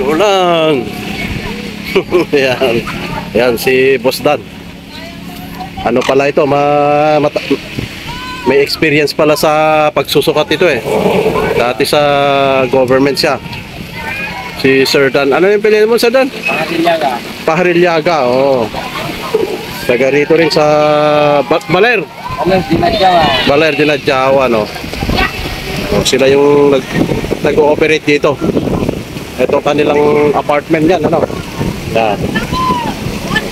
Ulan. Yan. Yan si Boss Dan. Ano pala ito, may experience pala sa pagsusukat ito eh. Dati sa government siya. Si Sir Dan. Ano yung pilihan mo, Sir Dan? Paharilyaga. Paharilyaga, oo. Taga rito rin sa Baler. Baler Dinadjawa, no. O, sila yung nag-ooperate dito. Ito kanilang apartment yan, ano. Yan.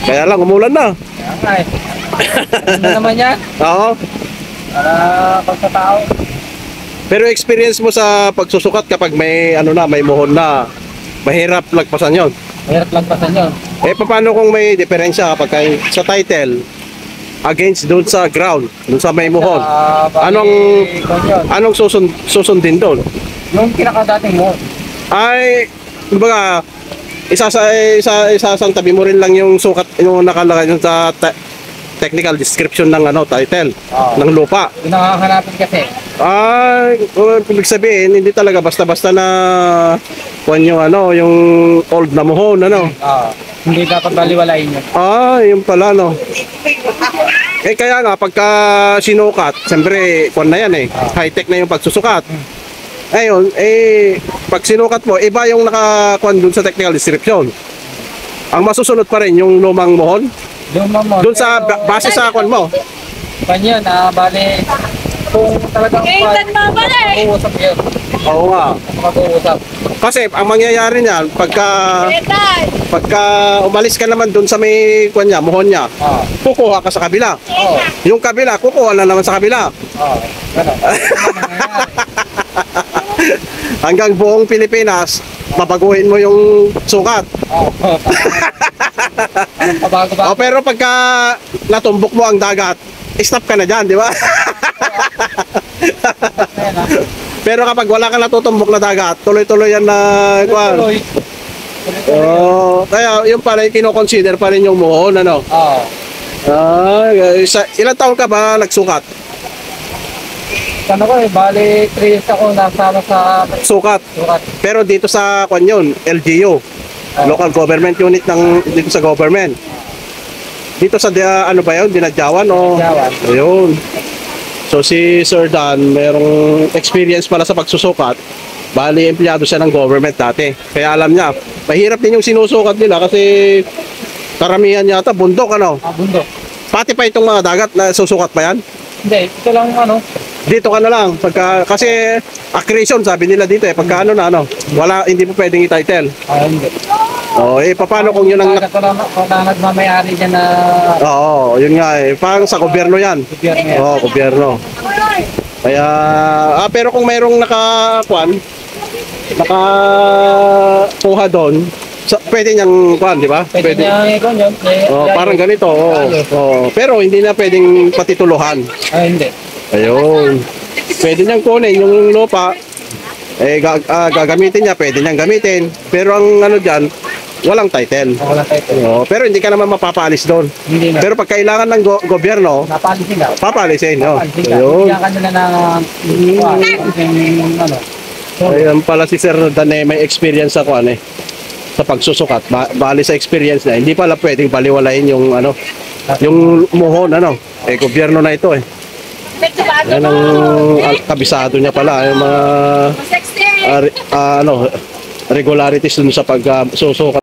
Kaya lang, umulan na. Kaya ano naman yan? Oo. Para pag sa tao. Pero experience mo sa pagsusukat kapag may ano na, may muhon na, mahirap lagpasan yon. Mahirap lagpasan yun. Eh paano kung may diferensya kapag sa title against doon sa ground, doon sa may muhon? Anong susundin doon? Yung kinakadating mo. Ay, kumbaga, isasang tabi mo rin lang yung sukat, yung nakalagay dun sa technical description ng ano, title ng lupa. Yung nakahanapin kasi. Ay, ibig sabihin, hindi talaga basta-basta na kung yung ano, yung old na muhon, ano. Hindi dapat baliwalain yun. Yun pala, no. Eh kaya nga, pagka sinukat, siyempre, kung na yan eh, high-tech na yung pagsusukat. Ayun, pag sinukat mo, iba yung nakakuan dun sa technical description. Ang masusunod pa rin yung lumang muhon. Doon sa base sa kuan mo. Panyo na bali kung talagang mag-uusap yun. Oo nga. Mag-uusap. Kasi ang mangyayari niyan pagka umalis ka naman doon sa may kuan niya, muhon niya. Kukuha ka sa kabila. Yung kabila kukuha na naman sa kabila. Hanggang buong Pilipinas mabaguhin mo yung sukat. Pero pagka natumbok mo ang dagat, stop ka na dyan, di ba? Pero kapag wala ka natutumbok na dagat, tuloy-tuloy yan na kaya yung pala kino-consider pa rin yung muhon, ano? Ilang taon ka ba nagsukat? Ano ko bali 3 years ako nasama sa sukat. Pero dito sa kwan yun, LGU. Local government unit ng dito sa government. Dito sa ano ba yun? Dinadjawan o? Ayun. So si Sir Dan, mayroong experience pala sa pagsusukat. Bali, empleyado siya ng government dati. Kaya alam niya, mahirap din yung sinusukat nila kasi karamihan yata bundok, ano? Bundok. Pati pa itong mga dagat na susukat pa yan? Hindi, ito lang ano. Dito ka na lang kasi accretion sabi nila dito eh pagka ano na ano wala hindi mo pwedeng i-title. Hindi. Paano kung yun ang nagmamayari diyan na yun nga eh parang sa gobyerno yan. Gobyerno. Kaya pero kung mayroong nakakuha doon pwede niyang kuhan, di ba? Pwede niyang ikon yun. Parang ganito. Pero hindi na pwedeng patituluhan. Hindi. Ayun. Pwede niyang kunin yung lupa. Gagamitin niya, pwede niyang gamitin. Pero ang ano diyan, walang title. Pero hindi ka naman mapapaalis doon. Pero pag kailangan ng gobyerno, papalisin. Ayun. Ayun pala si Sir Dan may experience ako sa pagsusukat. Bali sa experience na, hindi pala pwedeng baliwalain yung yung muhon gobyerno na ito eh. Yan ang kabisado niya pala yung mga regularities dun sa pagsusukat.